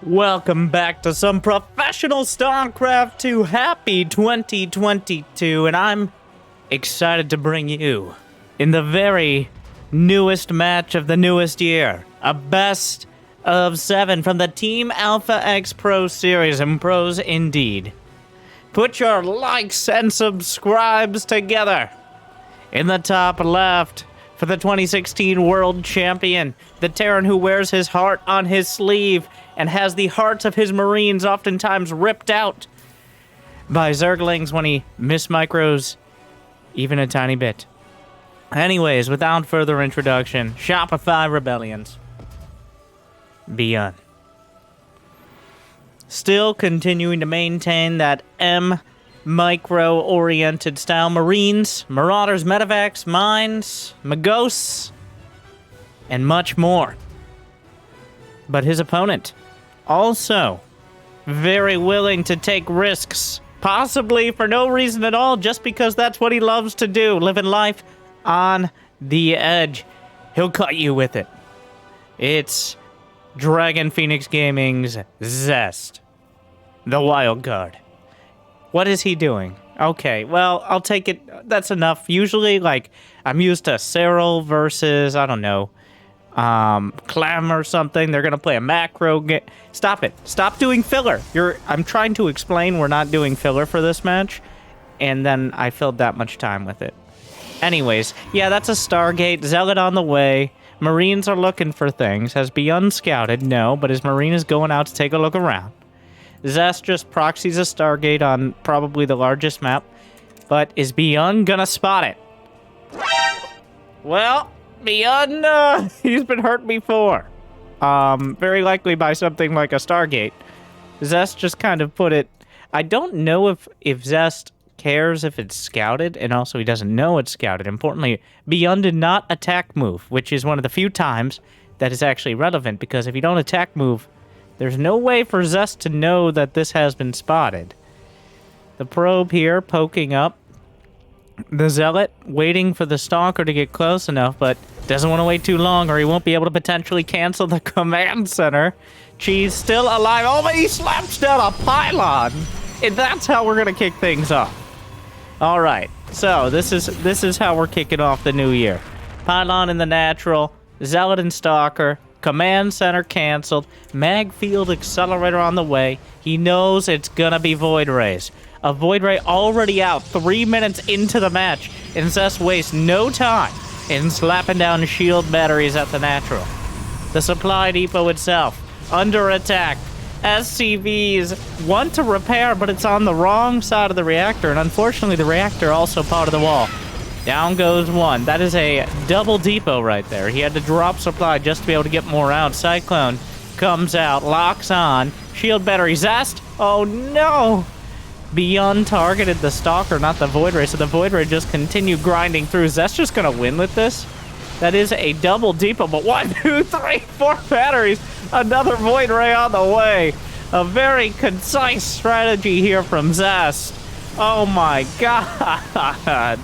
Welcome back to some professional StarCraft 2. Happy 2022, and I'm excited to bring you in the very newest match of the newest year, a best of 7 from the Team AlphaX Pro Series, and pros indeed. Put your likes and subscribes together. In the top left, for the 2016 World Champion, the Terran who wears his heart on his sleeve and has the hearts of his Marines oftentimes ripped out by Zerglings when he mismicros even a tiny bit. Anyways, without further introduction, Shopify Rebellions. ByuN. Still continuing to maintain that micro-oriented style. Marines, Marauders, Medevacs, Mines, Magos, and much more. But his opponent, also very willing to take risks, possibly for no reason at all, just because that's what he loves to do, living life on the edge. He'll cut you with it. It's Dragon Phoenix Gaming's Zest, the wild card. What is he doing? Okay, well, I'll take it. That's enough. Usually, I'm used to Cyril versus, I don't know, Clem or something. They're gonna play a macro game. Stop it. Stop doing filler. I'm trying to explain we're not doing filler for this match, and then I filled that much time with it. Anyways, yeah, that's a Stargate. Zealot on the way. Marines are looking for things. Has ByuN scouted? No, but his Marine is going out to take a look around. Zest just proxies a Stargate on probably the largest map, but is ByuN gonna spot it? Well, ByuN, he's been hurt before. Very likely by something like a Stargate. Zest just kind of put it... I don't know if Zest cares if it's scouted, and also he doesn't know it's scouted. Importantly, ByuN did not attack move, which is one of the few times that is actually relevant, because if you don't attack move, there's no way for Zest to know that this has been spotted. The probe here poking up. The Zealot waiting for the Stalker to get close enough, but doesn't want to wait too long or he won't be able to potentially cancel the command center. Cheese still alive. Oh, but he slaps down a pylon. And that's how we're going to kick things off. All right. So this is how we're kicking off the new year. Pylon in the natural. Zealot and Stalker. Command center canceled. Mag field accelerator on the way. He knows it's gonna be Void Rays. A Void Ray already out 3 minutes into the match, and Zest wastes no time in slapping down shield batteries at the natural. The supply depot itself, under attack. SCVs want to repair, but it's on the wrong side of the reactor, and unfortunately the reactor also part of the wall. Down goes one. That is a double depot right there. He had to drop supply just to be able to get more out. Cyclone comes out, locks on. Shield battery, Zest. Oh no! ByuN targeted the Stalker, not the Void Ray, so the Void Ray just continued grinding through. Zest just gonna win with this? That is a double depot, but 1, 2, 3, 4 batteries. Another Void Ray on the way. A very concise strategy here from Zest. Oh my god.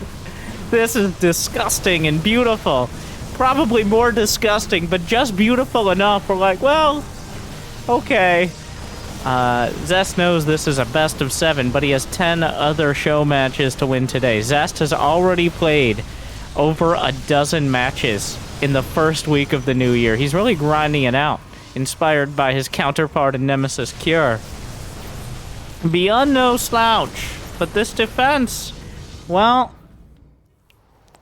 This is disgusting and beautiful. Probably more disgusting, but just beautiful enough. We're like, well, okay. Zest knows this is a best of 7, but he has 10 other show matches to win today. Zest has already played over a dozen matches in the first week of the new year. He's really grinding it out, inspired by his counterpart in Nemesis Cure. ByuN no slouch, but this defense, well...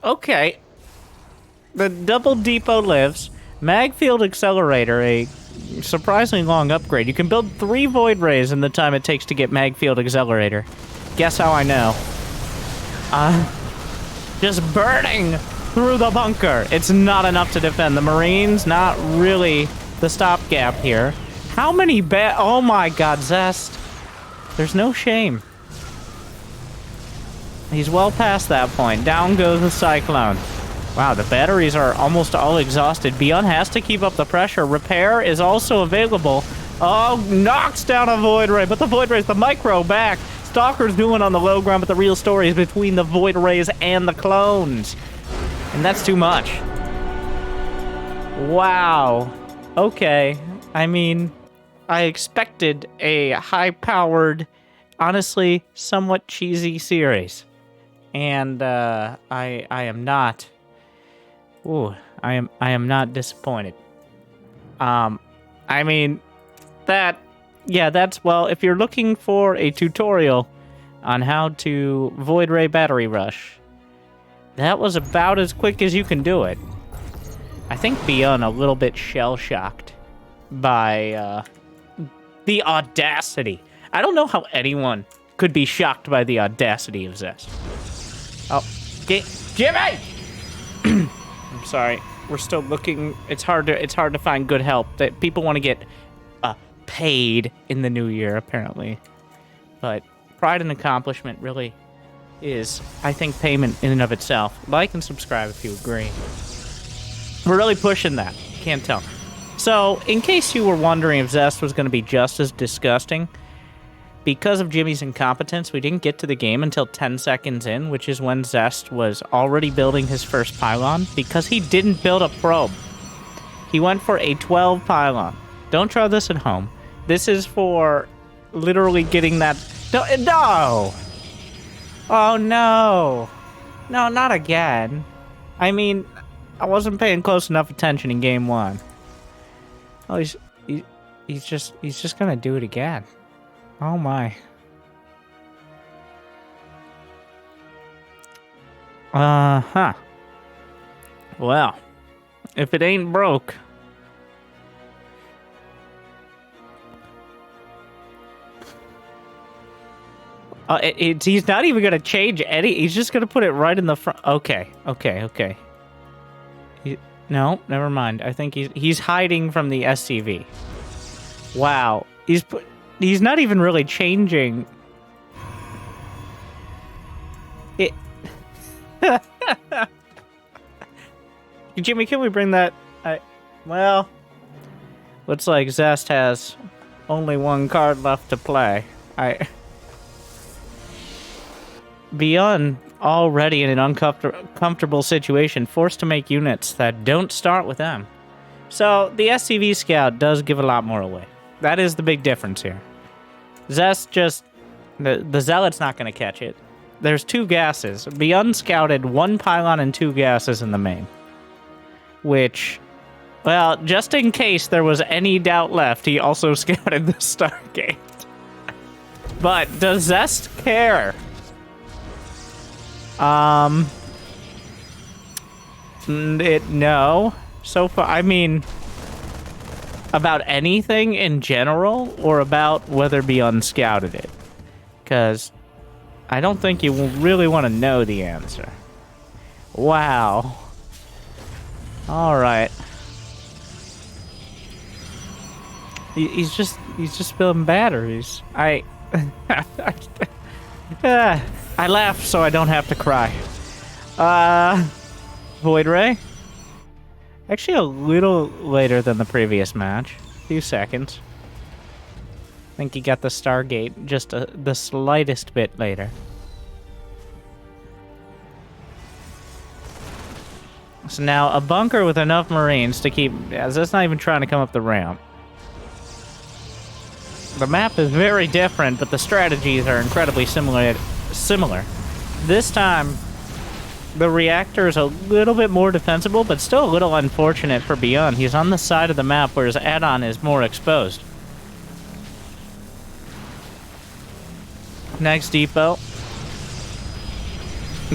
Okay. The double depot lives. Magfield Accelerator, a surprisingly long upgrade. You can build 3 Void Rays in the time it takes to get Magfield Accelerator. Guess how I know. Just burning through the bunker. It's not enough to defend. The Marines, not really the stopgap here. How many oh my god, Zest. There's no shame. He's well past that point. Down goes the Cyclone. Wow, the batteries are almost all exhausted. ByuN has to keep up the pressure. Repair is also available. Oh, knocks down a Void Ray, but the Void Ray's the micro back. Stalker's doing on the low ground, but the real story is between the Void Rays and the clones. And that's too much. Wow. Okay. I mean, I expected a high-powered, honestly, somewhat cheesy series. And I am not. Ooh, I am not disappointed. I mean, that's, well, if you're looking for a tutorial on how to Void Ray Battery Rush, that was about as quick as you can do it. I think ByuN a little bit shell-shocked by the audacity. I don't know how anyone could be shocked by the audacity of Zest. Oh, Jimmy! I'm sorry. We're still looking. It's hard to find good help. That people want to get paid in the new year, apparently. But pride and accomplishment really is, I think, payment in and of itself. Like and subscribe if you agree. We're really pushing that. Can't tell. So, in case you were wondering if Zest was going to be just as disgusting, because of Jimmy's incompetence, we didn't get to the game until 10 seconds in, which is when Zest was already building his first pylon, because he didn't build a probe. He went for a 12 pylon. Don't try this at home. This is for literally getting that... No! Oh, no. No, not again. I mean, I wasn't paying close enough attention in game 1. Oh, he's just gonna do it again. Oh my. Uh-huh. Well, if it ain't broke. He's not even gonna change any. He's just gonna put it right in the front. Okay. No, never mind. I think he's hiding from the SCV. Wow. He's not even really changing it. Jimmy, can we bring that? Well, looks like Zest has only one card left to play. ByuN already in an uncomfortable situation, forced to make units that don't start with them. So the SCV Scout does give a lot more away. That is the big difference here. Zest just... The Zealot's not going to catch it. There's 2 gases. ByuN scouted 1 pylon and 2 gases in the main. Which... Well, just in case there was any doubt left, he also scouted the Stargate. But does Zest care? No. So far, I mean... About anything in general, or about whether ByuN scouted it? Because I don't think you really want to know the answer. Wow. Alright. He's just building batteries. I laughed so I don't have to cry. Void Ray? Actually, a little later than the previous match. A few seconds. I think he got the Stargate just the slightest bit later. So now, a bunker with enough Marines to keep... That's not even trying to come up the ramp. The map is very different, but the strategies are incredibly similar. This time... The reactor is a little bit more defensible, but still a little unfortunate for ByuN. He's on the side of the map where his add-on is more exposed. Next depot.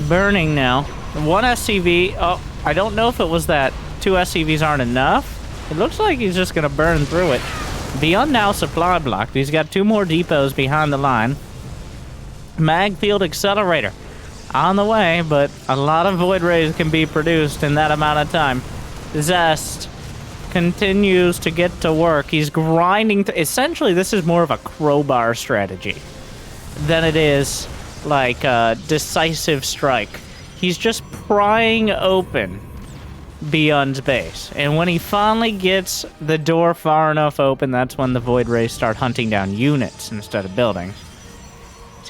Burning now. 1 SCV. Oh, I don't know if it was that 2 SCVs aren't enough. It looks like he's just going to burn through it. ByuN now supply blocked. He's got 2 more depots behind the line. Mag field accelerator. On the way, but a lot of Void Rays can be produced in that amount of time. Zest continues to get to work. He's grinding. Essentially, this is more of a crowbar strategy than it is like a decisive strike. He's just prying open ByuN's base. And when he finally gets the door far enough open, that's when the Void Rays start hunting down units instead of buildings.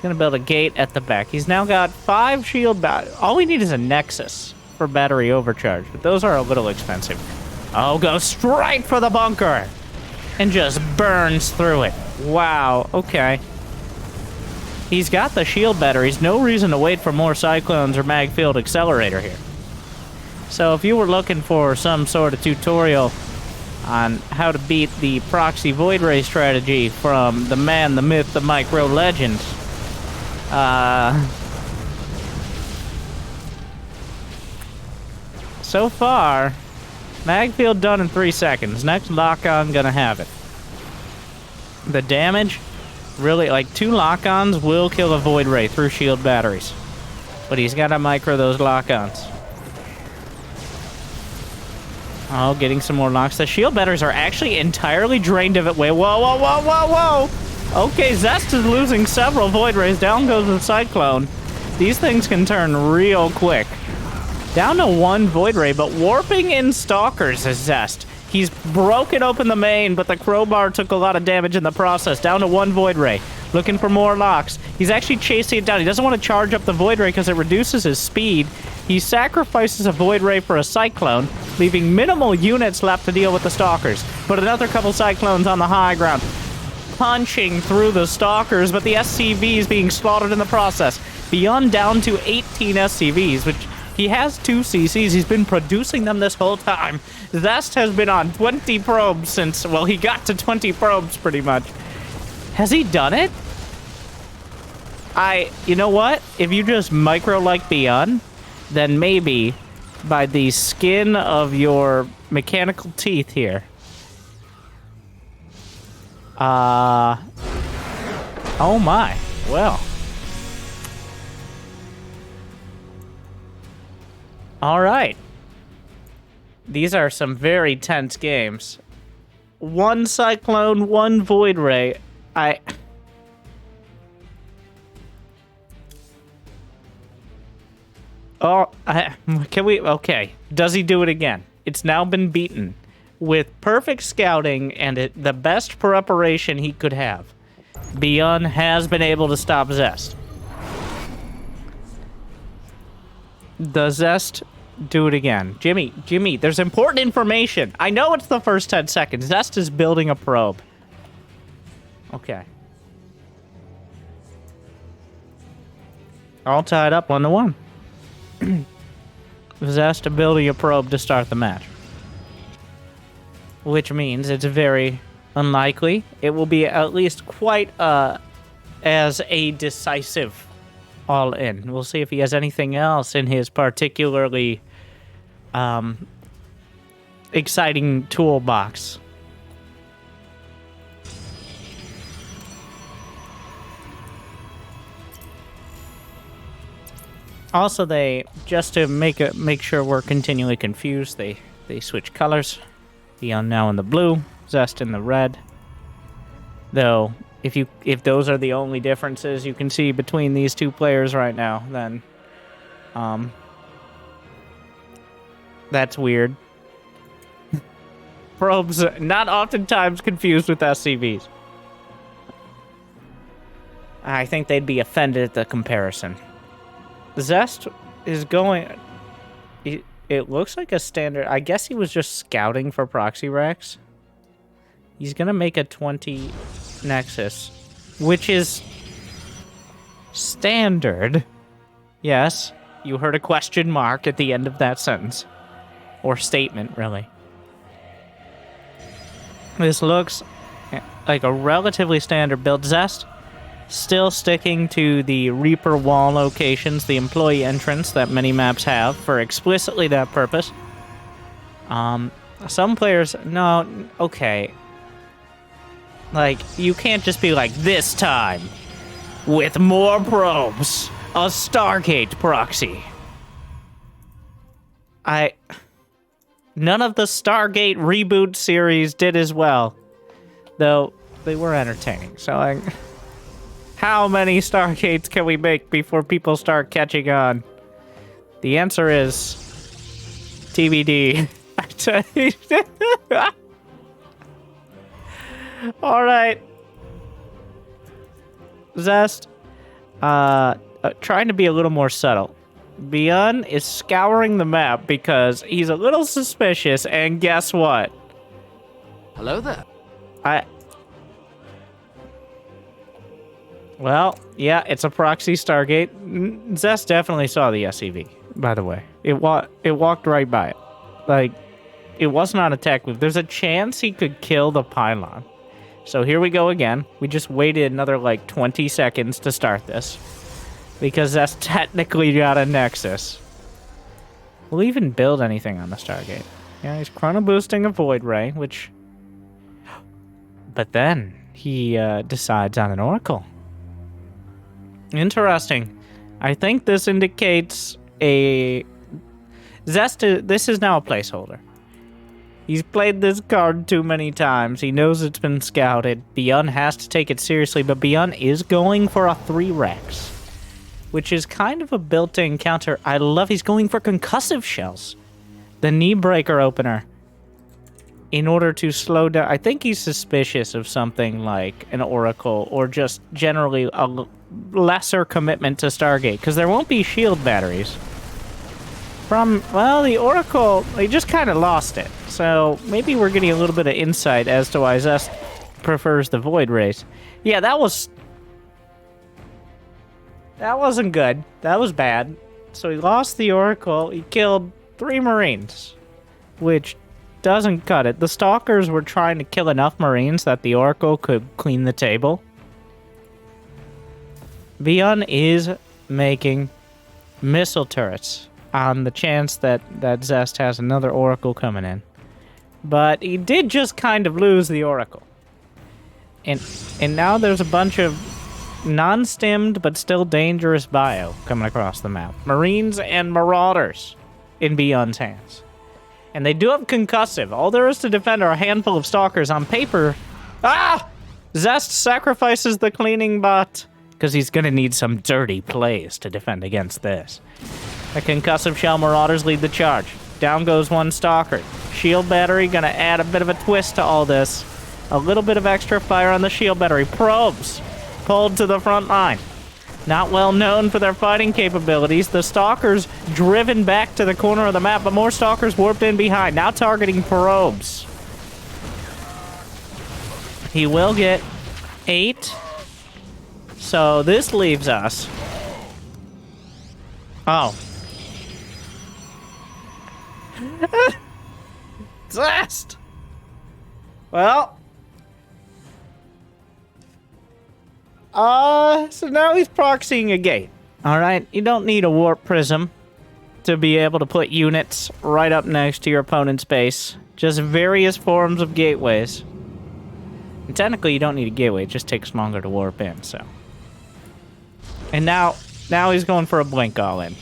Gonna build a gate at the back. He's now got 5 shield all we need is a Nexus for battery overcharge, but those are a little expensive. Oh, go straight for the bunker! and just burns through it. Wow, okay. He's got the shield batteries. No reason to wait for more Cyclones or Mag Field Accelerator here. So if you were looking for some sort of tutorial on how to beat the proxy Void Ray strategy from the man, the myth, the micro legend, so far, Mag Field done in 3 seconds. Next lock-on gonna have it. The damage, really, like 2 lock-ons will kill a Void Ray through shield batteries. But he's gotta micro those lock-ons. Oh, getting some more locks. The shield batteries are actually entirely drained of it. Wait, whoa, whoa, whoa, whoa, whoa! Okay, Zest is losing several Void Rays. Down goes the Cyclone. These things can turn real quick. Down to 1 Void Ray, but warping in Stalkers is Zest. He's broken open the main, but the crowbar took a lot of damage in the process. Down to 1 Void Ray. Looking for more locks. He's actually chasing it down. He doesn't want to charge up the Void Ray because it reduces his speed. He sacrifices a Void Ray for a Cyclone, leaving minimal units left to deal with the Stalkers. But another couple Cyclones on the high ground, punching through the Stalkers, but the SCVs being slaughtered in the process. ByuN down to 18 SCVs, which he has 2 CCs. He's been producing them this whole time. Zest has been on 20 probes since, well, he got to 20 probes pretty much. Has he done it? You know what? If you just micro like ByuN, then maybe by the skin of your mechanical teeth here. Oh my. Well. All right. These are some very tense games. 1 Cyclone, 1 Void Ray. Can we? Okay. Does he do it again? It's now been beaten with perfect scouting and the best preparation he could have. ByuN has been able to stop Zest. Does Zest do it again? Jimmy, there's important information. I know it's the first 10 seconds. Zest is building a probe. Okay. All tied up 1-1. Zest building a probe to start the match. Which means it's very unlikely it will be at least quite as a decisive all-in. We'll see if he has anything else in his particularly exciting toolbox. Also, they, just to make sure we're continually confused, they switch colors. ByuN now in the blue, Zest in the red. Though, if those are the only differences you can see between these two players right now, then that's weird. Probes not oftentimes confused with SCVs. I think they'd be offended at the comparison. Zest is going... It looks like a standard... I guess he was just scouting for proxy racks. He's gonna make a 20 Nexus, which is standard. Yes, you heard a question mark at the end of that sentence. Or statement, really. This looks like a relatively standard build. Zest still sticking to the Reaper wall locations, the employee entrance that many maps have for explicitly that purpose. Some players... No, okay. Like, you can't just be like, this time, with more probes, a Stargate proxy. None of the Stargate reboot series did as well. Though, they were entertaining, so how many Stargates can we make before people start catching on? The answer is... TBD. Alright. Zest, trying to be a little more subtle. ByuN is scouring the map because he's a little suspicious, and guess what? Hello there. Well, yeah, it's a proxy Stargate. Zest definitely saw the SCV, by the way. It walked right by it. Like, it was not a tech move. There's a chance he could kill the pylon. So here we go again. We just waited another, like, 20 seconds to start this. Because that's technically got a Nexus. We'll even build anything on the Stargate. Yeah, he's chrono boosting a Void Ray, which... But then, he decides on an Oracle. Interesting. I think this indicates a... Zest, this is now a placeholder. He's played this card too many times. He knows it's been scouted. ByuN has to take it seriously, but ByuN is going for a 3 Rex, which is kind of a built-in counter. I love he's going for concussive shells. The knee breaker opener. In order to slow down... I think he's suspicious of something like an Oracle or just generally a lesser commitment to Stargate, because there won't be shield batteries. Well, the Oracle, they just kind of lost it. So maybe we're getting a little bit of insight as to why Zest prefers the Void Rays. Yeah, that wasn't good. That was bad. So he lost the Oracle. He killed 3 Marines, which doesn't cut it. The Stalkers were trying to kill enough Marines that the Oracle could clean the table. ByuN is making missile turrets on the chance that Zest has another Oracle coming in. But he did just kind of lose the Oracle. And now there's a bunch of non-stimmed but still dangerous bio coming across the map. Marines and Marauders in ByuN's hands. And they do have concussive. All there is to defend are a handful of Stalkers on paper. Ah! Zest sacrifices the cleaning bot because he's going to need some dirty plays to defend against this. The concussive shell Marauders lead the charge. Down goes 1 Stalker. Shield battery going to add a bit of a twist to all this. A little bit of extra fire on the shield battery. Probes pulled to the front line. Not well known for their fighting capabilities. The Stalkers driven back to the corner of the map, but more Stalkers warped in behind. Now targeting probes. He will get 8. So this leaves us... Oh. Zest! Well... so now he's proxying a gate. Alright, you don't need a warp prism to be able to put units right up next to your opponent's base. Just various forms of gateways. And technically you don't need a gateway, it just takes longer to warp in, so. And now he's going for a blink all-in.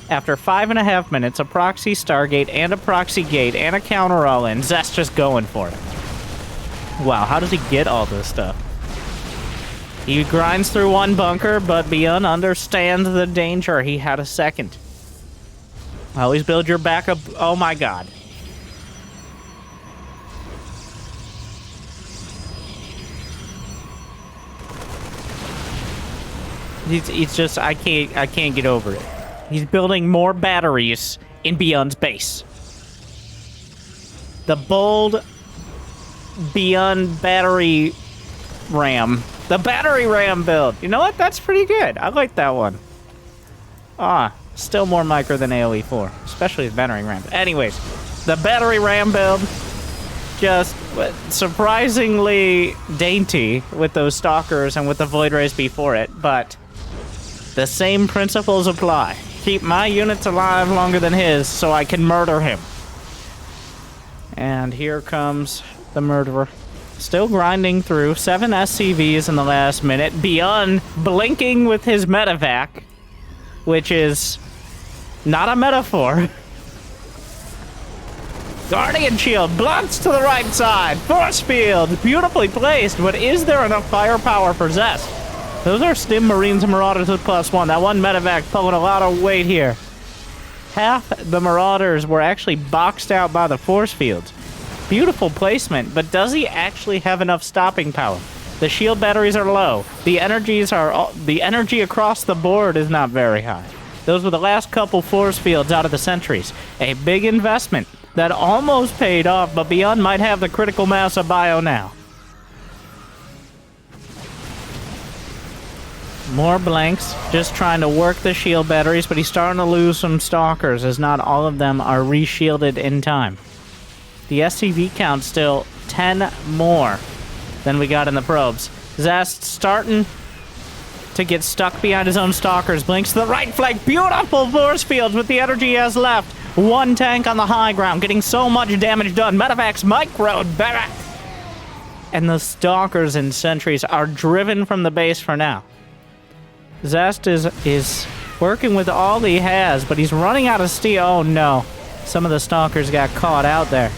After 5.5 minutes, a proxy Stargate and a proxy gate and a counter all-in, Zest just going for it. Wow, how does he get all this stuff? He grinds through 1 bunker, but ByuN understands the danger. He had a second. Always build your backup. Oh my god. He's just, I can't get over it. He's building more batteries in ByuN's base. The bold ByuN battery ram. The battery ram build. You know what? That's pretty good. I like that one. Still more micro than AoE 4. Especially the battery ram. Anyways, the battery ram build. Just surprisingly dainty with those Stalkers and with the Void Rays before it. But the same principles apply. Keep my units alive longer than his so I can murder him. And here comes the murderer. Still grinding through 7 SCVs in the last minute. ByuN blinking with his medevac, which is not a metaphor. Guardian shield blunts to the right side. Force field beautifully placed, but is there enough firepower for Zest? Those are Stim Marines and Marauders with +1. That one medevac pulling a lot of weight here. Half the Marauders were actually boxed out by the force fields. Beautiful placement, but does he actually have enough stopping power? The shield batteries are low. The energy across the board is not very high. Those were the last couple force fields out of the sentries. A big investment that almost paid off, but ByuN might have the critical mass of bio now. More blanks, just trying to work the shield batteries, but he's starting to lose some stalkers, as not all of them are re-shielded in time. The SCV count still 10 more than we got in the probes. Zest starting to get stuck behind his own stalkers. Blinks to the right flank. Beautiful force fields with the energy he has left. One tank on the high ground, getting so much damage done. Medevacs microed, baby! And the stalkers and sentries are driven from the base for now. Zest is working with all he has, but he's running out of steel. Oh no. Some of the stalkers got caught out there.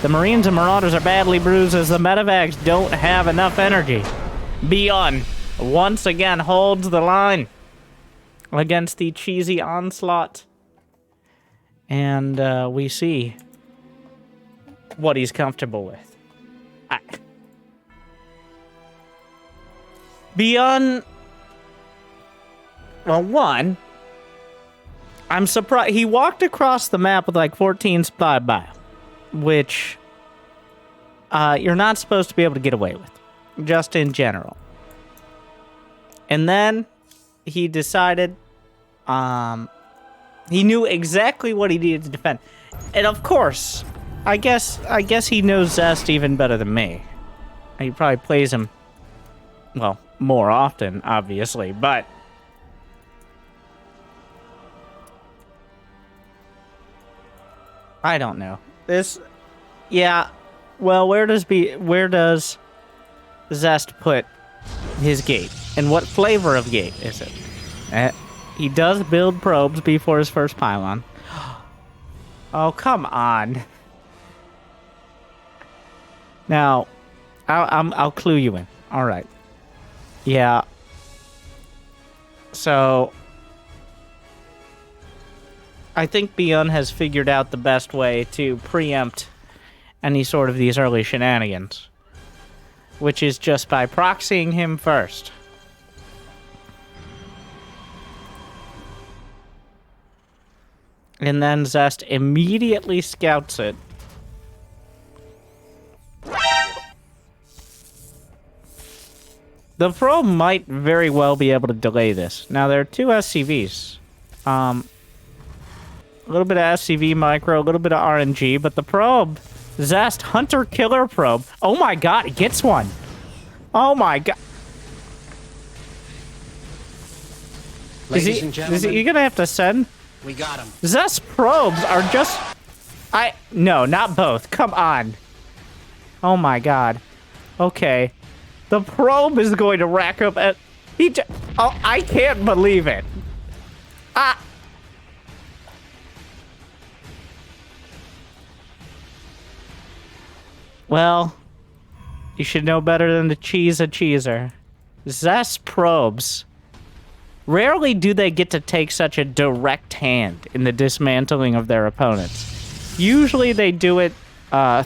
The Marines and Marauders are badly bruised as the medevacs don't have enough energy. ByuN once again holds the line against the cheesy onslaught. And we see what he's comfortable with. ByuN... Well, one, I'm surprised. He walked across the map with like 14 supply bio, which you're not supposed to be able to get away with, just in general. And then he decided he knew exactly what he needed to defend. And of course, I guess he knows Zest even better than me. He probably plays him, well, more often, obviously, but... I don't know. Yeah. Well, where does Zest put his gate? And what flavor of gate is it? He does build probes before his first pylon. Oh, come on. Now, I'll clue you in. All right. Yeah. So... I think ByuN has figured out the best way to preempt any sort of these early shenanigans, which is just by proxying him first. And then Zest immediately scouts it. The probe might very well be able to delay this. Now, there are two SCVs. A little bit of SCV micro, a little bit of RNG, but the probe, Zest Hunter-Killer probe. Oh my god, it gets one. Oh my god. Ladies and gentlemen, is he gonna have to send? We got him. Zest probes are just... No, not both. Come on. Oh my god. Okay. The probe is going to rack up at... Oh, I can't believe it. Well, you should know better than to cheese a cheeser. Zest probes. Rarely do they get to take such a direct hand in the dismantling of their opponents. Usually they do it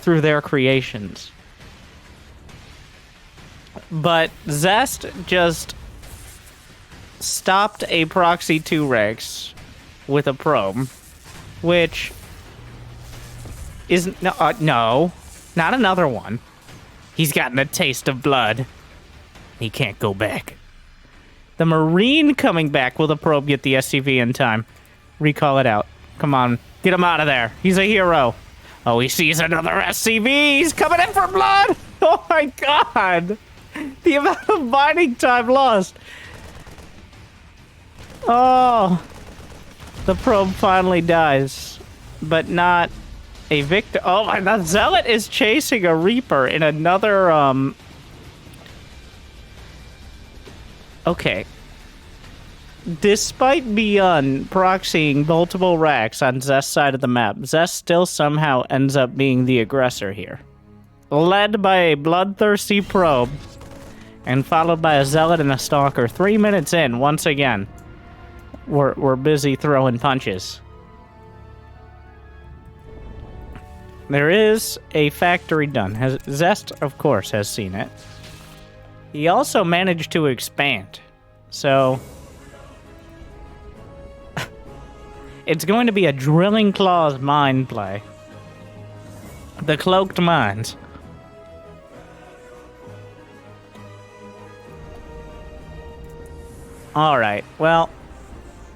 through their creations. But Zest just stopped a proxy 2 Rex with a probe, which isn't... No. Not another one. He's gotten a taste of blood. He can't go back. The Marine coming back. Will the probe get the SCV in time? Recall it out. Come on. Get him out of there. He's a hero. Oh, he sees another SCV. He's coming in for blood. Oh my god. The amount of binding time lost. Oh. The probe finally dies. But not... a victor. Oh my god, Zealot is chasing a Reaper in another, Okay. Despite ByuN proxying multiple racks on Zest's side of the map, Zest still somehow ends up being the aggressor here. Led by a bloodthirsty probe, and followed by a Zealot and a Stalker. 3 minutes in, once again, we're busy throwing punches. There is a factory done. Zest, of course, has seen it. He also managed to expand. So... it's going to be a Drilling Claws mine play. The Cloaked Mines. All right, well,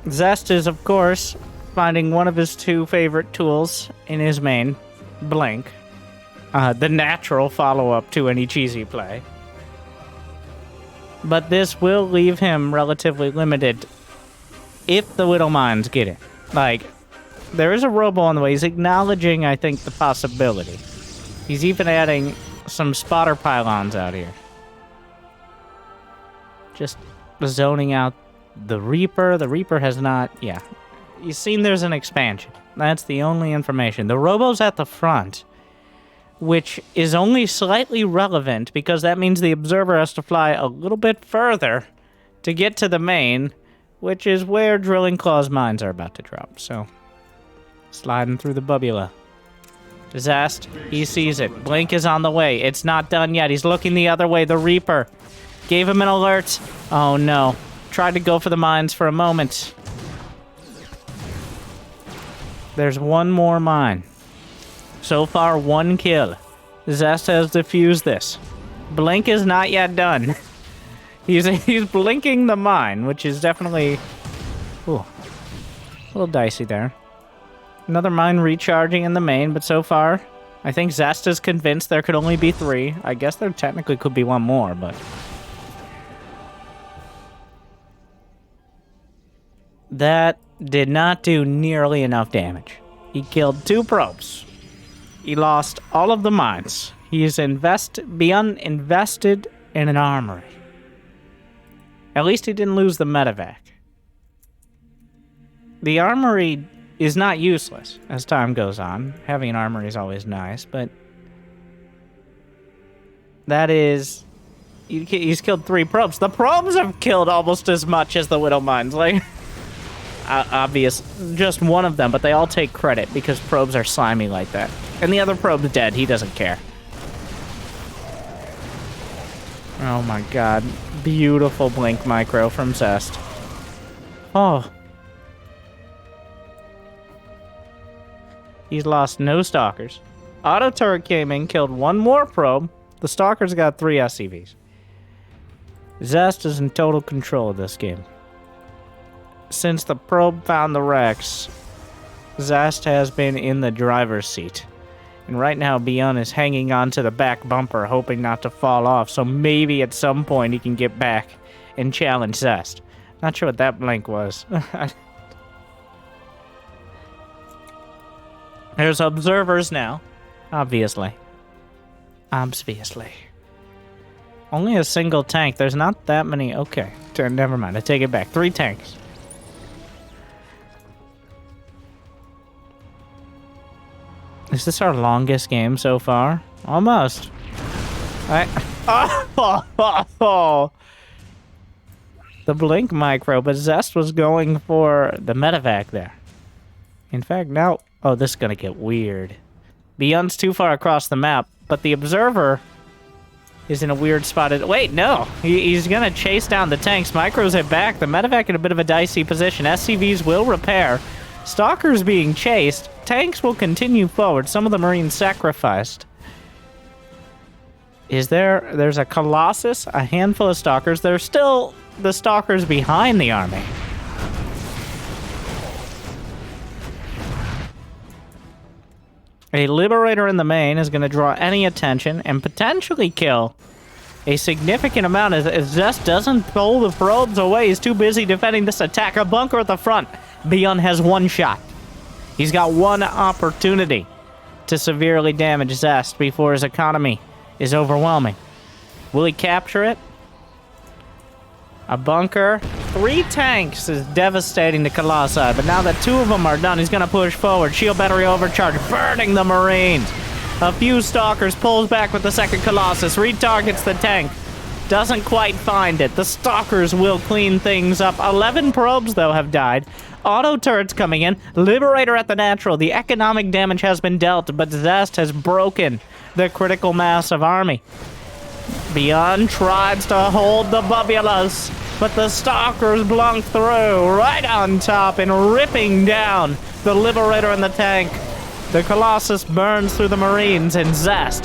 Zest is, of course, finding one of his two favorite tools in his main, Blink. The natural follow-up to any cheesy play. But this will leave him relatively limited if the Little Mines get it. Like, there is a robo on the way. He's acknowledging, I think, the possibility. He's even adding some spotter pylons out here. Just zoning out the Reaper. The Reaper has not... Yeah. You've seen there's an expansion. That's the only information. The robo's at the front, which is only slightly relevant because that means the observer has to fly a little bit further to get to the main, which is where Drilling Claw's mines are about to drop. So, sliding through the bubula. Zest, he sees it. Blink is on the way. It's not done yet. He's looking the other way. The Reaper gave him an alert. Oh no. Tried to go for the mines for a moment. There's one more mine. So far, one kill. Zest has defused this. Blink is not yet done. He's blinking the mine, which is definitely... Ooh. A little dicey there. Another mine recharging in the main, but so far, I think Zest is convinced there could only be 3. I guess there technically could be one more, but... That did not do nearly enough damage. He killed 2 probes. He lost all of the mines. He's ByuN invested in an armory. At least he didn't lose the medevac. The armory is not useless as time goes on. Having an armory is always nice, but... That is... He's killed 3 probes. The probes have killed almost as much as the Widow Mines. Like... obvious, just one of them, but they all take credit because probes are slimy like that. And the other probe's dead. He doesn't care. Oh my god. Beautiful blink micro from Zest. Oh. He's lost no stalkers. Auto turret came in, killed 1 more probe. The stalkers got 3 SCVs. Zest is in total control of this game. Since the probe found the wrecks, Zest has been in the driver's seat. And right now, ByuN is hanging on to the back bumper, hoping not to fall off, so maybe at some point he can get back and challenge Zest. Not sure what that blink was. There's observers now, obviously. Obviously. Only a single tank. There's not that many. Okay, never mind. I take it back. 3 tanks. Is this our longest game so far? Almost. The blink micro, but Zest was going for the medevac there. In fact, now... Oh, this is gonna get weird. ByuN's too far across the map, but the observer is in a weird spot. Wait, no! He's gonna chase down the tanks. Micros hit back. The medevac in a bit of a dicey position. SCVs will repair. Stalkers being chased. Tanks will continue forward. Some of the Marines sacrificed. There's a Colossus, a handful of Stalkers. There's still the Stalkers behind the army. A Liberator in the main is going to draw any attention and potentially kill a significant amount as Zest doesn't pull the probes away. He's too busy defending this attack. A bunker at the front. ByuN has 1 shot. He's got 1 opportunity to severely damage Zest before his economy is overwhelming. Will he capture it? A bunker. 3 tanks is devastating the Colossi, but now that 2 of them are done, he's going to push forward. Shield battery overcharge, burning the Marines. A few Stalkers, pulls back with the second Colossus, retargets the tank. Doesn't quite find it. The Stalkers will clean things up. 11 probes, though, have died. Auto turrets coming in. Liberator at the natural. The economic damage has been dealt, but Zest has broken the critical mass of army. ByuN tries to hold the bubulas, but the Stalkers blunk through right on top and ripping down the Liberator and the tank. The Colossus burns through the Marines, and Zest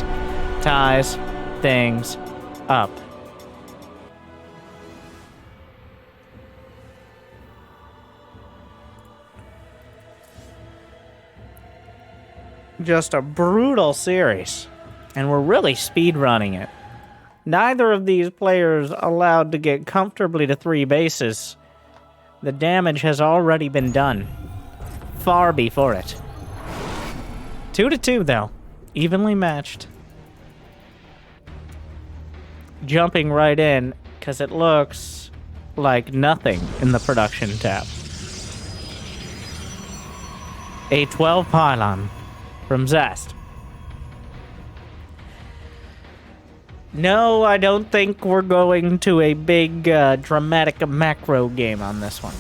ties things up. just a brutal series. And we're really speedrunning it. Neither of these players allowed to get comfortably to 3 bases. The damage has already been done. Far before it. 2-2, though. Evenly matched. Jumping right in, because it looks like nothing in the production tab. A 12 pylon from Zest. No, I don't think we're going to a big, dramatic macro game on this one.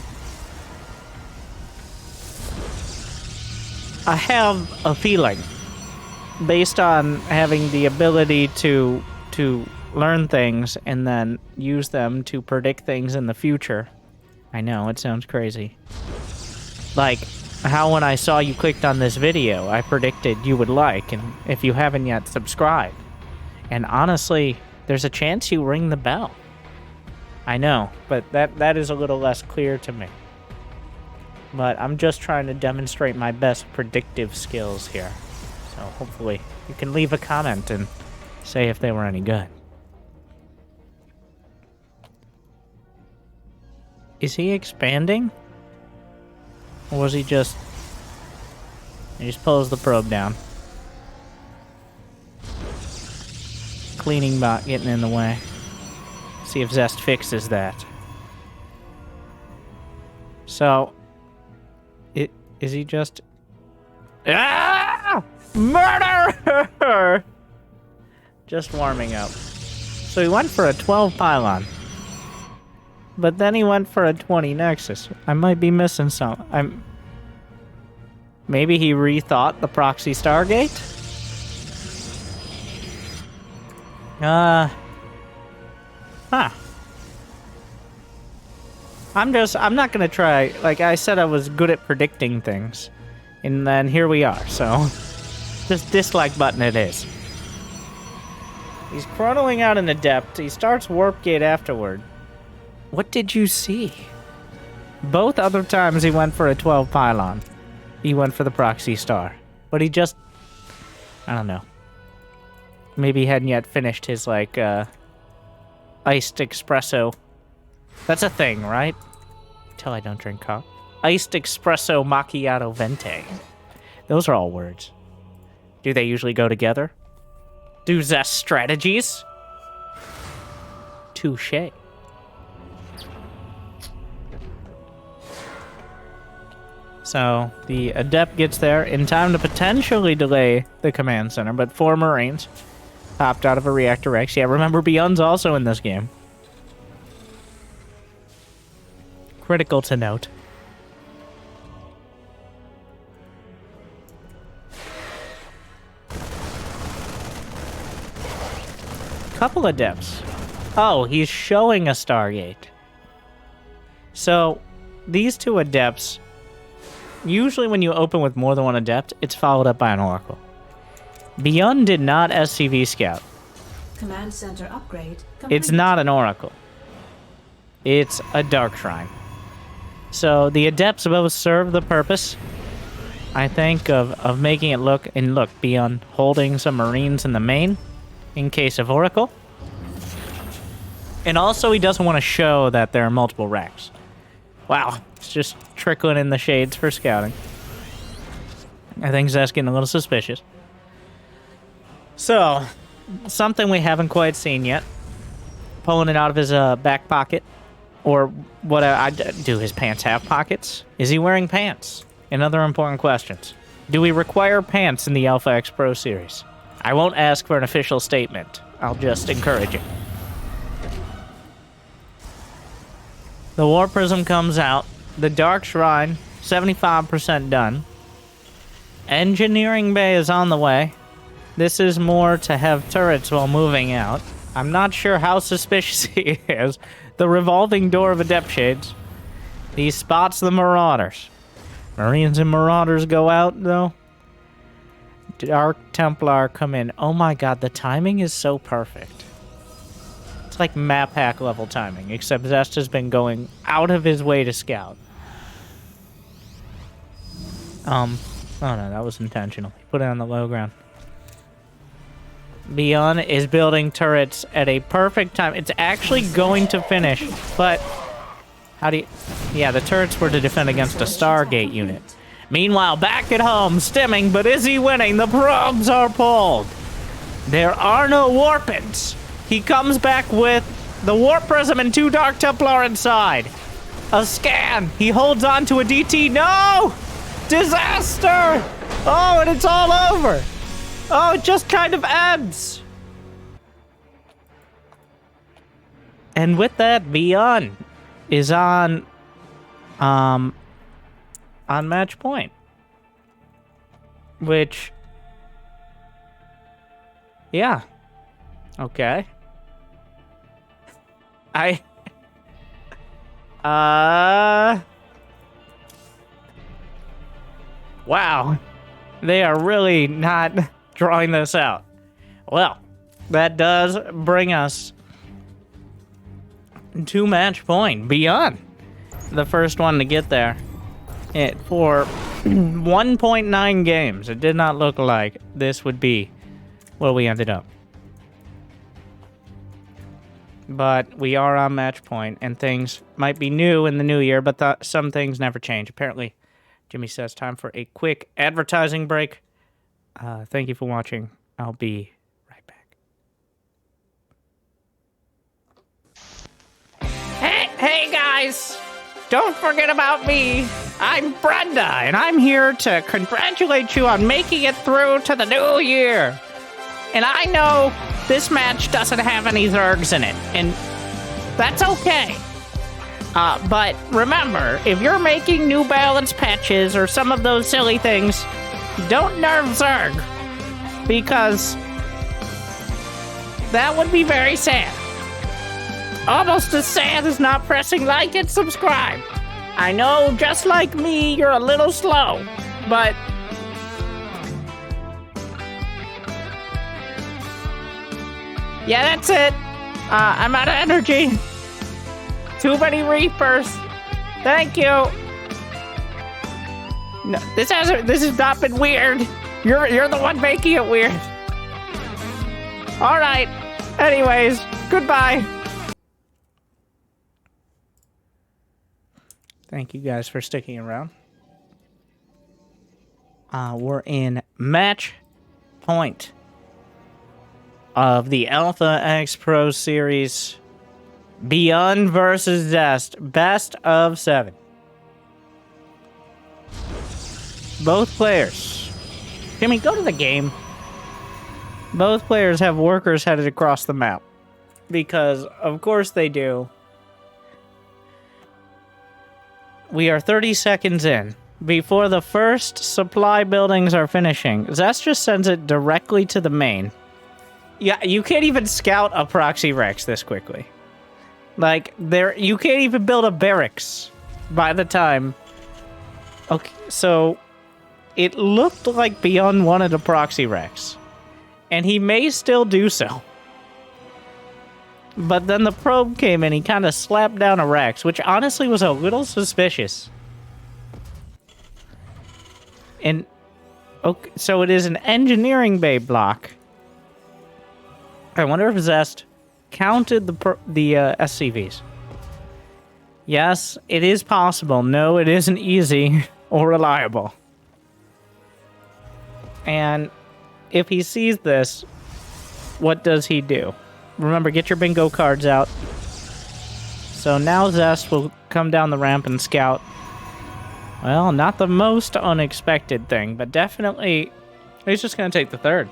I have a feeling, based on having the ability to learn things and then use them to predict things in the future. I know, it sounds crazy. Like, how when I saw you clicked on this video, I predicted you would like, and if you haven't yet, subscribe. And honestly, there's a chance you ring the bell. I know, but that is a little less clear to me. But I'm just trying to demonstrate my best predictive skills here. So hopefully you can leave a comment and say if they were any good. Is he expanding? Or was he just... He just pulls the probe down. Cleaning bot getting in the way. See if Zest fixes that. So... Is he just... Ah! Murder! Just warming up. So he went for a 12 pylon. But then he went for a 20 Nexus. I might be missing some. Maybe he rethought the proxy Stargate? Huh. I'm not gonna try. Like I said, I was good at predicting things. And then here we are, so. Just dislike button it is. He's chronoing out an Adept. He starts Warp Gate afterward. What did you see? Both other times he went for a 12 pylon. He went for the proxy star. But he just... I don't know. Maybe he hadn't yet finished his, like, iced espresso. That's a thing, right? Till I don't drink coffee. Iced espresso macchiato venti. Those are all words. Do they usually go together? Do Zest strategies? Touché. So, the Adept gets there in time to potentially delay the command center, but 4 Marines popped out of a Reactor X. Yeah, remember, ByuN's also in this game. Critical to note. Couple Adepts. Oh, he's showing a Stargate. So, these 2 Adepts... Usually when you open with more than 1 Adept, it's followed up by an Oracle. ByuN did not SCV scout. Command center upgrade complete. It's not an Oracle. It's a Dark Shrine. So the Adepts both serve the purpose, I think, of making it look... And look, ByuN holding some Marines in the main, in case of Oracle. And also he doesn't want to show that there are multiple racks. Wow, it's just trickling in the shades for scouting. I think Zest getting a little suspicious. So, something we haven't quite seen yet. Pulling it out of his back pocket. Or what do his pants have pockets? Is he wearing pants? And other important questions. Do we require pants in the AlphaX Pro Series? I won't ask for an official statement. I'll just encourage it. The War Prism comes out. The Dark Shrine, 75% done. Engineering Bay is on the way. This is more to have turrets while moving out. I'm not sure how suspicious he is. The revolving door of Adept Shades. He spots the Marauders. Marines and Marauders go out, though. Dark Templar come in. Oh my god, the timing is so perfect. It's like map hack level timing, except Zest has been going out of his way to scout. Oh no, that was intentional. He put it on the low ground. ByuN is building turrets at a perfect time. It's actually going to finish, but how do you... Yeah, the turrets were to defend against a Stargate unit. Meanwhile, back at home, stimming, but is he winning? The probes are pulled. There are no warpins. He comes back with the Warp Prism and 2 Dark Templar inside. A scan. He holds on to a DT. No! Disaster! Oh, and it's all over. Oh, it just kind of ends. And with that, ByuN is on match point. Which, yeah. Okay. Wow. They are really not drawing this out. Well, that does bring us to match point. ByuN, the first one to get there. For 1.9 games, it did not look like this would be where we ended up. But we are on match point, and things might be new in the new year, but some things never change. Apparently, Jimmy says time for a quick advertising break. Thank you for watching. I'll be right back. Hey guys! Don't forget about me. I'm Brenda, and I'm here to congratulate you on making it through to the new year. And I know this match doesn't have any Zergs in it, and that's okay. But remember, if you're making new balance patches or some of those silly things, don't nerf Zerg, because that would be very sad. Almost as sad as not pressing like and subscribe. I know, just like me, you're a little slow, but yeah, that's it. I'm out of energy. Too many Reapers. Thank you. No, this has not been weird. You're the one making it weird. All right. Anyways, goodbye. Thank you guys for sticking around. We're in match point of the AlphaX Pro Series. ByuN versus Zest. Best of 7. Both players. Jimmy, go to the game. Both players have workers headed across the map. Because, of course they do. We are 30 seconds in. Before the first supply buildings are finishing, Zest just sends it directly to the main. Yeah, you can't even scout a proxy Rex this quickly. Like, you can't even build a barracks by the time. Okay, so it looked like ByuN wanted a proxy Rex. And he may still do so. But then the probe came in, he kind of slapped down a Rex, which honestly was a little suspicious. And, okay, so it is an engineering bay block. I wonder if Zest counted the SCVs. Yes, it is possible. No, it isn't easy or reliable. And if he sees this, what does he do? Remember, get your bingo cards out. So now Zest will come down the ramp and scout. Well, not the most unexpected thing, but definitely he's just going to take the third.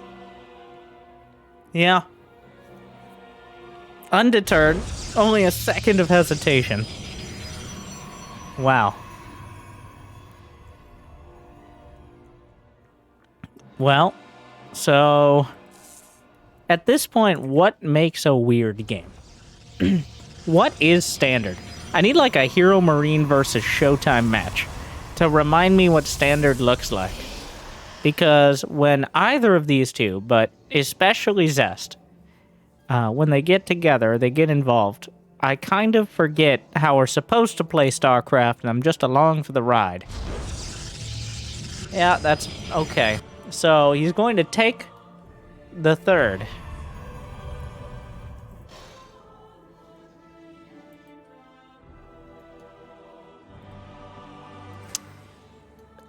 Yeah. Undeterred. Only a second of hesitation. Wow. Well, so at this point, what makes a weird game? What is standard? I need like a Hero Marine versus Showtime match to remind me what standard looks like. Because when either of these two, but especially Zest, when they get together, they get involved, I kind of forget how we're supposed to play StarCraft, and I'm just along for the ride. Yeah, that's okay. So he's going to take the third.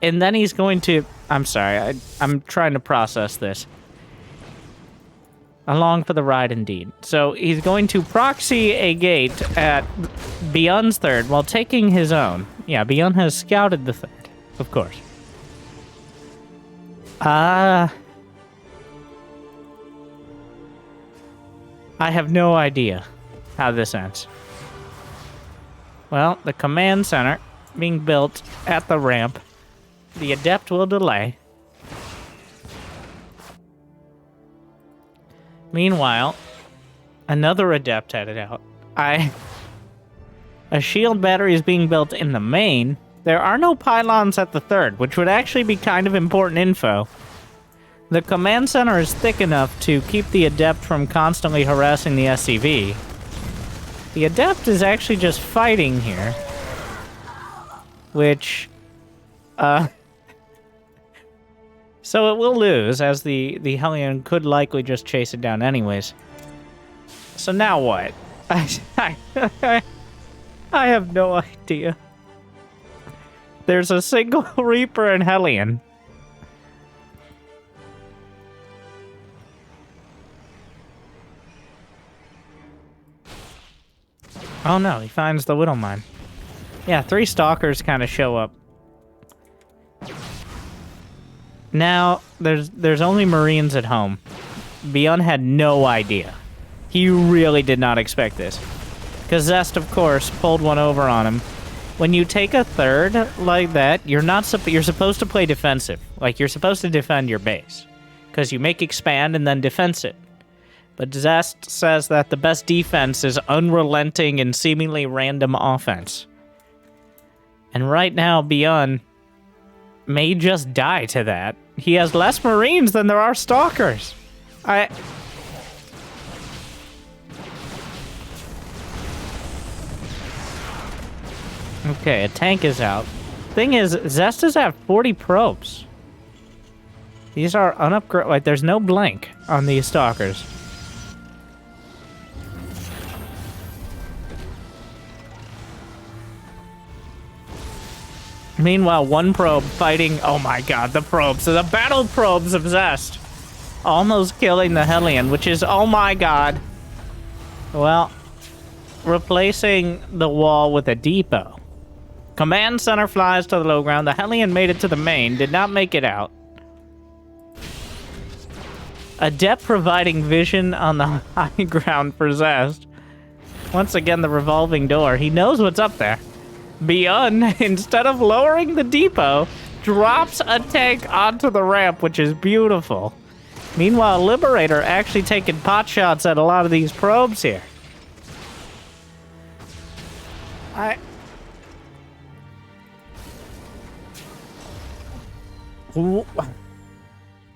And then he's going to... I'm sorry, I'm trying to process this. Along for the ride, indeed. So he's going to proxy a gate at ByuN's third while taking his own. Yeah, ByuN has scouted the third, of course. I have no idea how this ends. Well, the command center being built at the ramp. The adept will delay. Meanwhile, another adept headed out. A shield battery is being built in the main. There are no pylons at the third, which would actually be kind of important info. The command center is thick enough to keep the adept from constantly harassing the SCV. The adept is actually just fighting here. Which, so it will lose, as the Hellion could likely just chase it down anyways. So now what? I have no idea. There's a single Reaper and Hellion. Oh no, he finds the Widow Mine. Yeah, 3 Stalkers kind of show up. Now, there's only Marines at home. ByuN had no idea. He really did not expect this. Because Zest, of course, pulled one over on him. When you take a third like that, you're supposed to play defensive. Like, you're supposed to defend your base. Because you make expand and then defense it. But Zest says that the best defense is unrelenting and seemingly random offense. And right now, ByuN may just die to that. He has less Marines than there are Stalkers. Okay, a tank is out. Thing is, Zest is at 40 probes. These are unupgraded. Like, there's no blink on these Stalkers. Meanwhile, one probe fighting... Oh my god, the probes. So the battle probes of Zest. Almost killing the Hellion, which is... Oh my god. Well, replacing the wall with a depot. Command center flies to the low ground. The Hellion made it to the main. Did not make it out. Adept providing vision on the high ground for Zest. Once again, the revolving door. He knows what's up there. ByuN, instead of lowering the depot, drops a tank onto the ramp, which is beautiful. Meanwhile, Liberator actually taking pot shots at a lot of these probes here.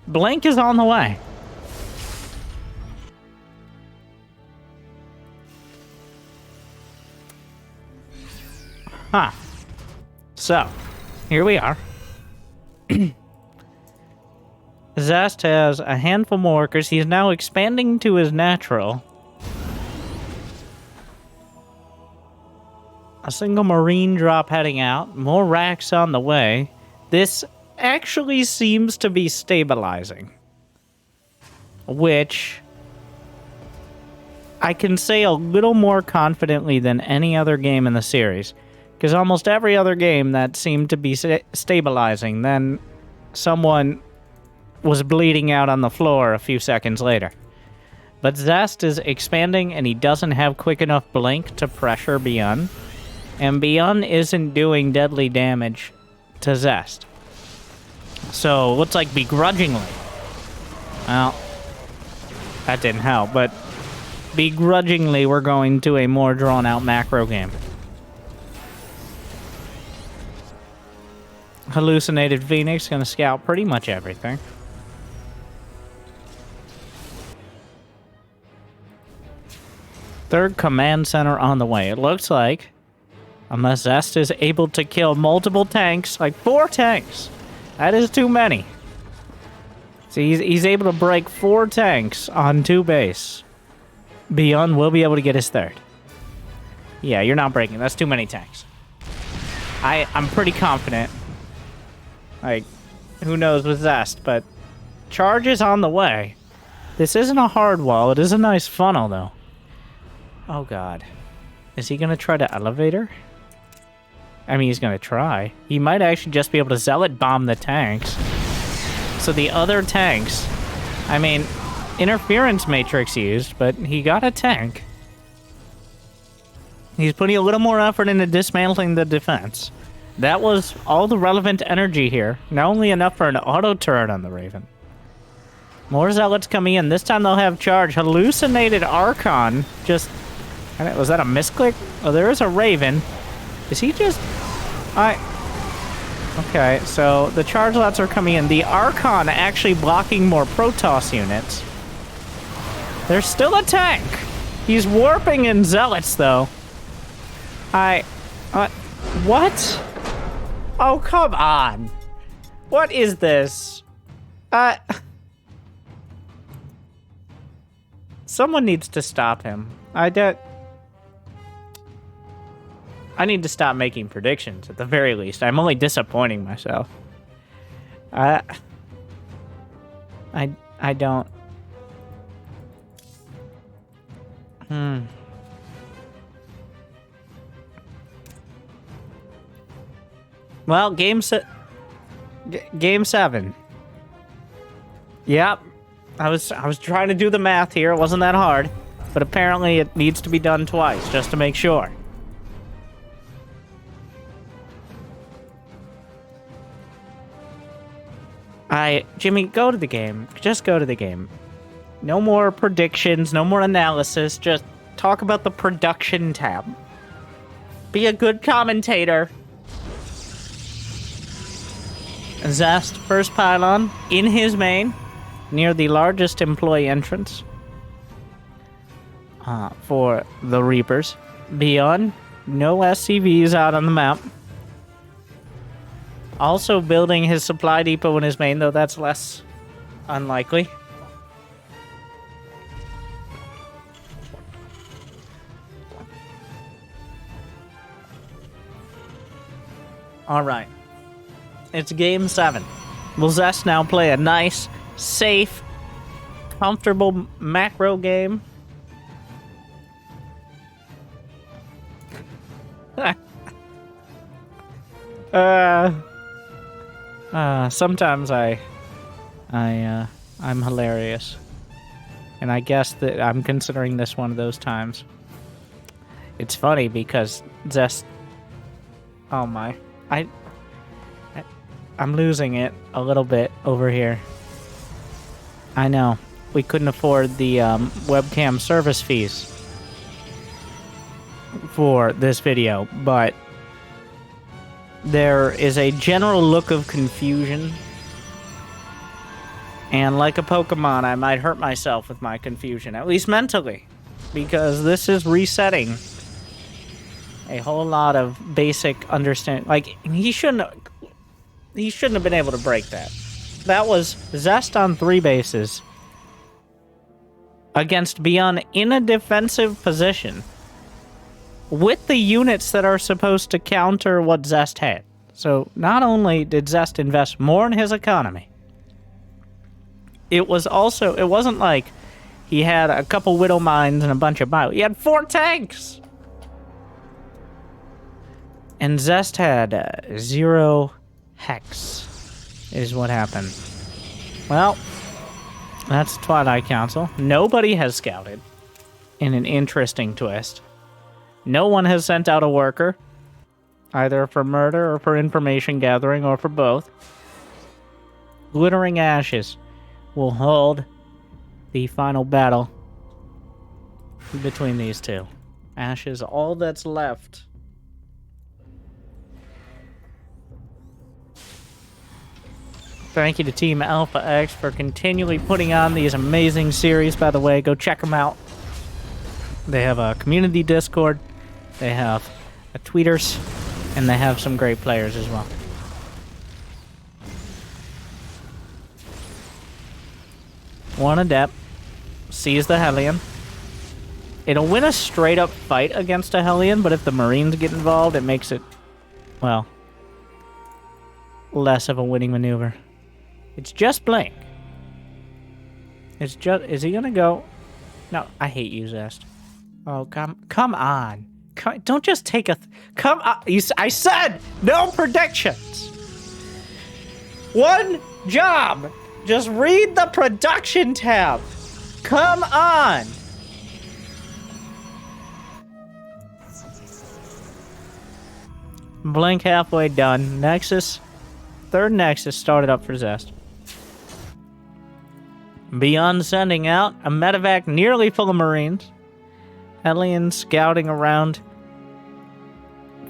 Blink is on the way. Huh. So, here we are. Zest has a handful more workers. He's now expanding to his natural. A single Marine drop heading out. More racks on the way. This actually seems to be stabilizing. Which I can say a little more confidently than any other game in the series. Because almost every other game that seemed to be stabilizing, then someone was bleeding out on the floor a few seconds later. But Zest is expanding, and he doesn't have quick enough blink to pressure ByuN. And ByuN isn't doing deadly damage to Zest. So, looks like begrudgingly. Well, that didn't help, but begrudgingly we're going to a more drawn-out macro game. Hallucinated Phoenix gonna scout pretty much everything. Third command center on the way. It looks like, unless Zest is able to kill multiple tanks, like 4 tanks, That is too many. See, he's able to break 4 tanks on 2 base. ByuN will be able to get his 3rd. Yeah, you're not breaking. That's too many tanks. I'm pretty confident. Like, who knows with Zest, but charge is on the way. This isn't a hard wall. It is a nice funnel, though. Oh, God. Is he going to try to elevator? I mean, he's going to try. He might actually just be able to zealot bomb the tanks. So the other tanks... I mean, interference matrix used, but he got a tank. He's putting a little more effort into dismantling the defense. That was all the relevant energy here. Not only enough for an auto turret on the Raven. More zealots coming in. This time they'll have charge. Hallucinated Archon. Just... Was that a misclick? Oh, there is a Raven. Is he just... Okay, so the charge lots are coming in. The Archon actually blocking more Protoss units. There's still a tank. He's warping in zealots, though. What? Oh, come on. What is this? Someone needs to stop him. I need to stop making predictions, at the very least. I'm only disappointing myself. I don't... Well, Game 7. Yep. I was trying to do the math here. It wasn't that hard. But apparently it needs to be done twice, just to make sure. Jimmy, go to the game. Just go to the game. No more predictions, no more analysis. Just talk about the production tab. Be a good commentator. Zest, first pylon, in his main, near the largest employee entrance for the Reapers. ByuN, no SCVs out on the map. Also building his supply depot in his main, though that's less unlikely. Alright. It's Game 7. Will Zest now play a nice, safe, comfortable macro game? Sometimes I'm hilarious. And I guess that I'm considering this one of those times. It's funny because Zest... Oh my. I'm losing it a little bit over here. I know. We couldn't afford the webcam service fees for this video, but there is a general look of confusion. And like a Pokemon, I might hurt myself with my confusion, at least mentally, because this is resetting a whole lot of basic understanding. Like, he shouldn't have been able to break that. That was Zest on 3 bases against ByuN in a defensive position with the units that are supposed to counter what Zest had. So not only did Zest invest more in his economy, it wasn't like he had a couple Widow Mines and a bunch of bio. He had 4 tanks! And Zest had 0 hex, is what happened. Well, that's Twilight Council. Nobody has scouted, in an interesting twist. No one has sent out a worker, either for murder or for information gathering or for both. Glittering Ashes will hold the final battle between these two. Ashes, all that's left. Thank you to Team AlphaX for continually putting on these amazing series. By the way, go check them out. They have a community Discord, they have a tweeters, and they have some great players as well. One adept sees the Hellion. It'll win a straight-up fight against a Hellion, but if the Marines get involved, it makes it, well, less of a winning maneuver. It's just Blink. It's just... Is he gonna go? No, I hate you, Zest. Oh, come on. Don't just take a... Come on. I said no predictions. One job. Just read the production tab. Come on. Blink halfway done. Nexus. Third Nexus started up for Zest. ByuN sending out a medevac nearly full of Marines. Hellion scouting around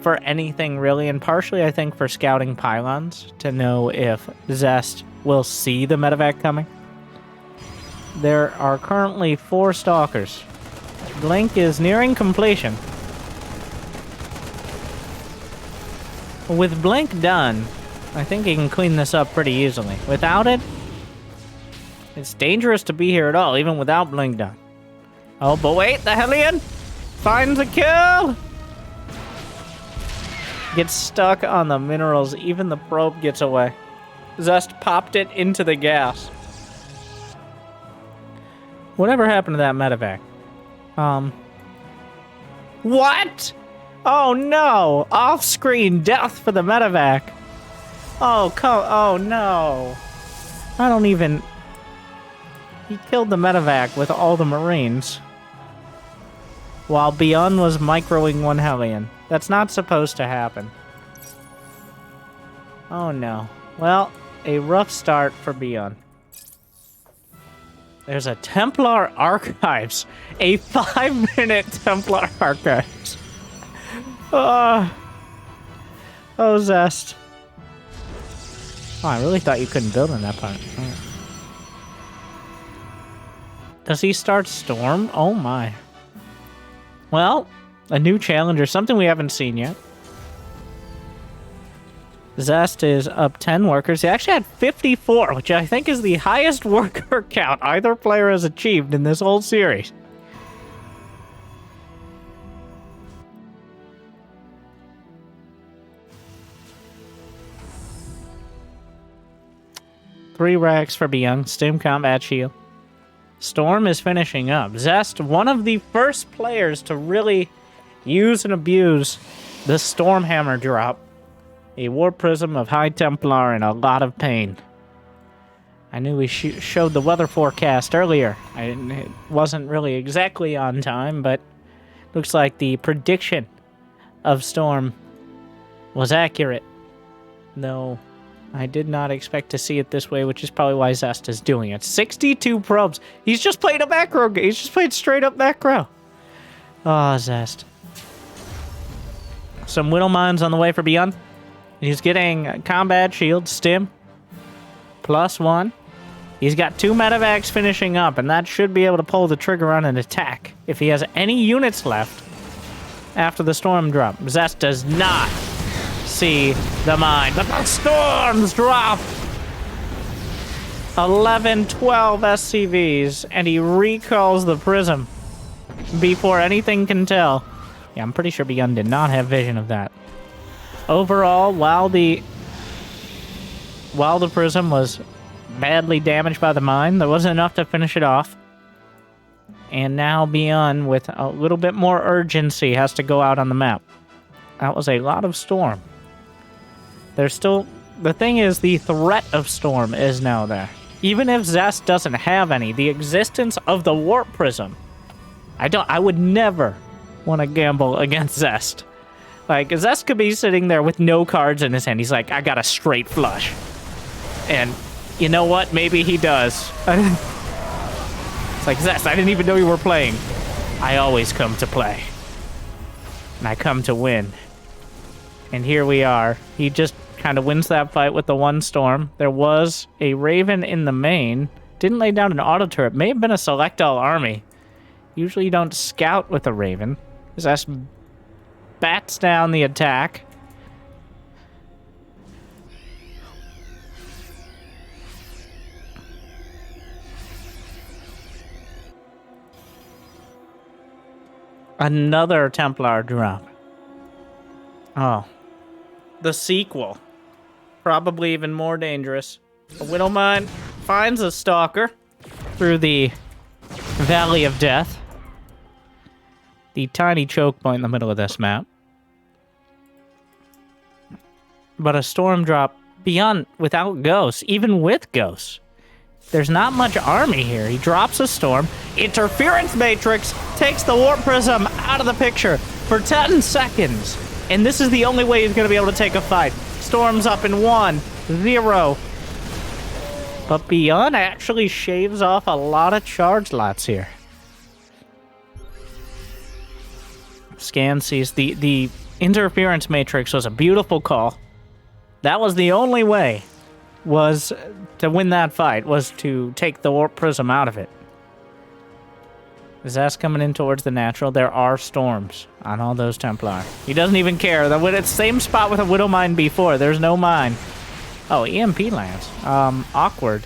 for anything really, and partially I think for scouting pylons to know if Zest will see the medevac coming. There are currently 4 stalkers. Blink is nearing completion. With Blink done, I think he can clean this up pretty easily. Without it, it's dangerous to be here at all, even without Blink done. Oh, but wait, the Hellion finds a kill! Gets stuck on the minerals, even the probe gets away. Zest popped it into the gas. Whatever happened to that medevac? What? Oh no! Off-screen death for the medevac. Oh no. I don't even... He killed the medevac with all the Marines. While ByuN was microing one Hellion. That's not supposed to happen. Oh no. Well, a rough start for ByuN. There's a Templar Archives. A 5-minute Templar Archives. Oh, Zest. Oh, I really thought you couldn't build in that part. Oh. Does he start Storm? Oh my. Well, a new challenger, something we haven't seen yet. Zest is up 10 workers. He actually had 54, which I think is the highest worker count either player has achieved in this whole series. Three racks for ByuN, Stim Combat Shield. Storm is finishing up. Zest, one of the first players to really use and abuse the Storm Hammer drop. A Warp Prism of High Templar and a lot of pain. I knew we showed the weather forecast earlier. It wasn't really exactly on time, but looks like the prediction of Storm was accurate. Though I did not expect to see it this way, which is probably why Zest is doing it. 62 probes. He's just played a macro game. He's just played straight up macro. Oh, Zest. Some Whittle Mines on the way for ByuN. He's getting Combat Shield, Stim, +1. He's got 2 medevacs finishing up, and that should be able to pull the trigger on an attack if he has any units left after the Storm drop. Zest does not see the mine, but the Storms drop! 11, 12 SCVs, and he recalls the Prism before anything can tell. Yeah, I'm pretty sure ByuN did not have vision of that. Overall, while the Prism was badly damaged by the mine, there wasn't enough to finish it off. And now ByuN, with a little bit more urgency, has to go out on the map. That was a lot of Storm. There's still... The thing is, the threat of Storm is now there. Even if Zest doesn't have any, the existence of the Warp Prism... I would never want to gamble against Zest. Like, Zest could be sitting there with no cards in his hand. He's like, I got a straight flush. And you know what? Maybe he does. It's like, Zest, I didn't even know you were playing. I always come to play. And I come to win. And here we are. He just kind of wins that fight with the 1 Storm. There was a Raven in the main. Didn't lay down an auto turret. May have been a select all army. Usually you don't scout with a Raven. Zest bats down the attack. Another Templar drop. Oh. The sequel. Probably even more dangerous. A Widowmine finds a Stalker through the Valley of Death. The tiny choke point in the middle of this map. But a Storm drop beyond without ghosts, even with ghosts. There's not much army here. He drops a Storm. Interference Matrix takes the Warp Prism out of the picture for 10 seconds. And this is the only way he's going to be able to take a fight. Storm's up in 1, 0. But ByuN actually shaves off a lot of charge lots here. Scan sees the Interference Matrix was a beautiful call. That was the only way, was to win that fight, was to take the Warp Prism out of it. Zest coming in towards the natural. There are storms on all those Templar. He doesn't even care. It's the same spot with a Widow Mine before. There's no mine. Oh, EMP lands. Awkward.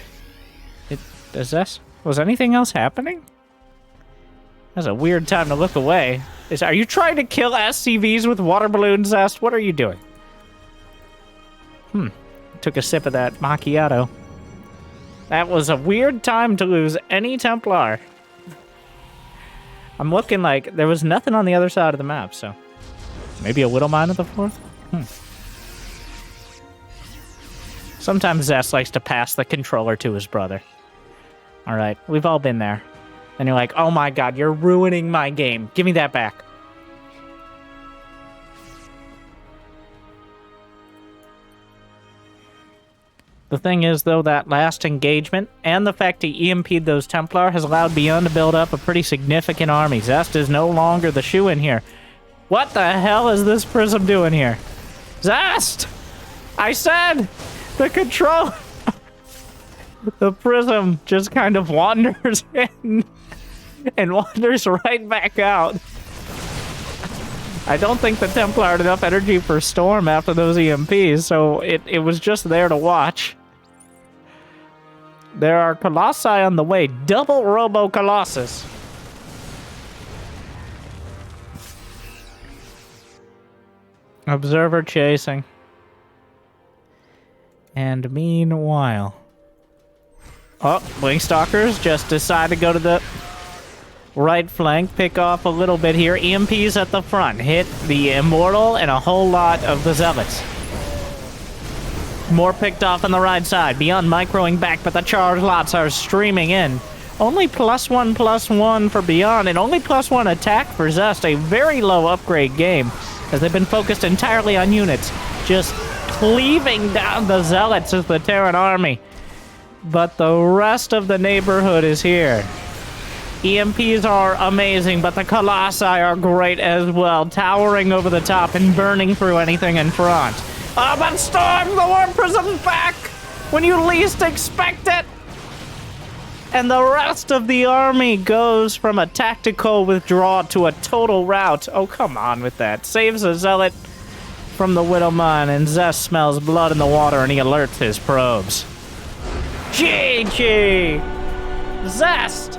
Was anything else happening? That's a weird time to look away. Are you trying to kill SCVs with water balloons, Zest? What are you doing? Took a sip of that macchiato. That was a weird time to lose any Templar. I'm looking like there was nothing on the other side of the map, so maybe a Widow Mine at the fourth? Sometimes Zest likes to pass the controller to his brother. Alright, we've all been there. And you're like, oh my god, you're ruining my game. Give me that back. The thing is, though, that last engagement and the fact he EMP'd those Templar has allowed ByuN to build up a pretty significant army. Zest is no longer the shoe-in here. What the hell is this Prism doing here? Zest! I said! The control... The Prism just kind of wanders in and wanders right back out. I don't think the Templar had enough energy for Storm after those EMPs, so it was just there to watch. There are Colossi on the way. Double Robo Colossus. Observer chasing. And meanwhile... Oh, Blink Stalkers just decide to go to the right flank, pick off a little bit here. EMPs at the front. Hit the Immortal and a whole lot of the Zealots. More picked off on the right side. ByuN microing back, but the charge lots are streaming in. Only +1/+1 for ByuN, and only +1 attack for Zest. A very low upgrade game, as they've been focused entirely on units. Just cleaving down the Zealots as the Terran army. But the rest of the neighborhood is here. EMPs are amazing, but the Colossi are great as well, towering over the top and burning through anything in front. Oh, but Storm, the Warp Prism's back when you least expect it! And the rest of the army goes from a tactical withdrawal to a total rout. Oh, come on with that. Saves a Zealot from the Widow Mine, and Zest smells blood in the water, and he alerts his probes. GG! Zest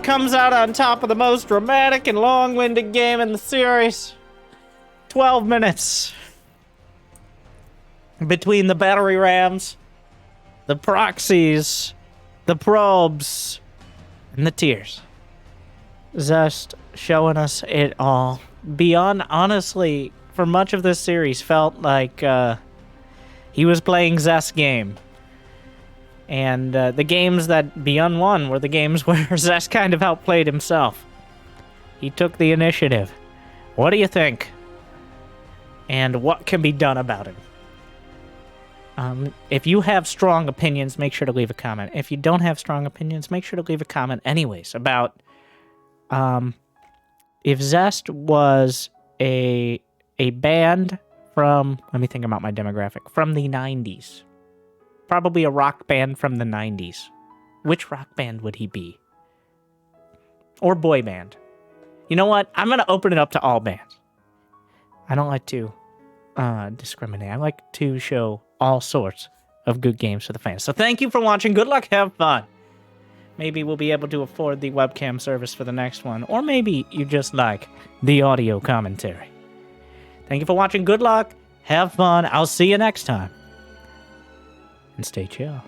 comes out on top of the most dramatic and long-winded game in the series. 12 minutes. Between the battery rams, the proxies, the probes, and the tears. Zest showing us it all. ByuN, honestly, for much of this series, felt like he was playing Zest's game. And the games that ByuN won were the games where Zest kind of outplayed himself. He took the initiative. What do you think? And what can be done about it? If you have strong opinions, make sure to leave a comment. If you don't have strong opinions, make sure to leave a comment anyways about if Zest was a band from, let me think about my demographic, from the 90s. Probably a rock band from the 90s. Which rock band would he be? Or boy band? You know what? I'm going to open it up to all bands. I don't like to discriminate. I like to show all sorts of good games to the fans. So thank you for watching. Good luck. Have fun. maybe we'll be able to afford the webcam service for the next one. Or maybe you just like the audio commentary. Thank you for watching. Good luck. Have fun. I'll see you next time. And stay chill.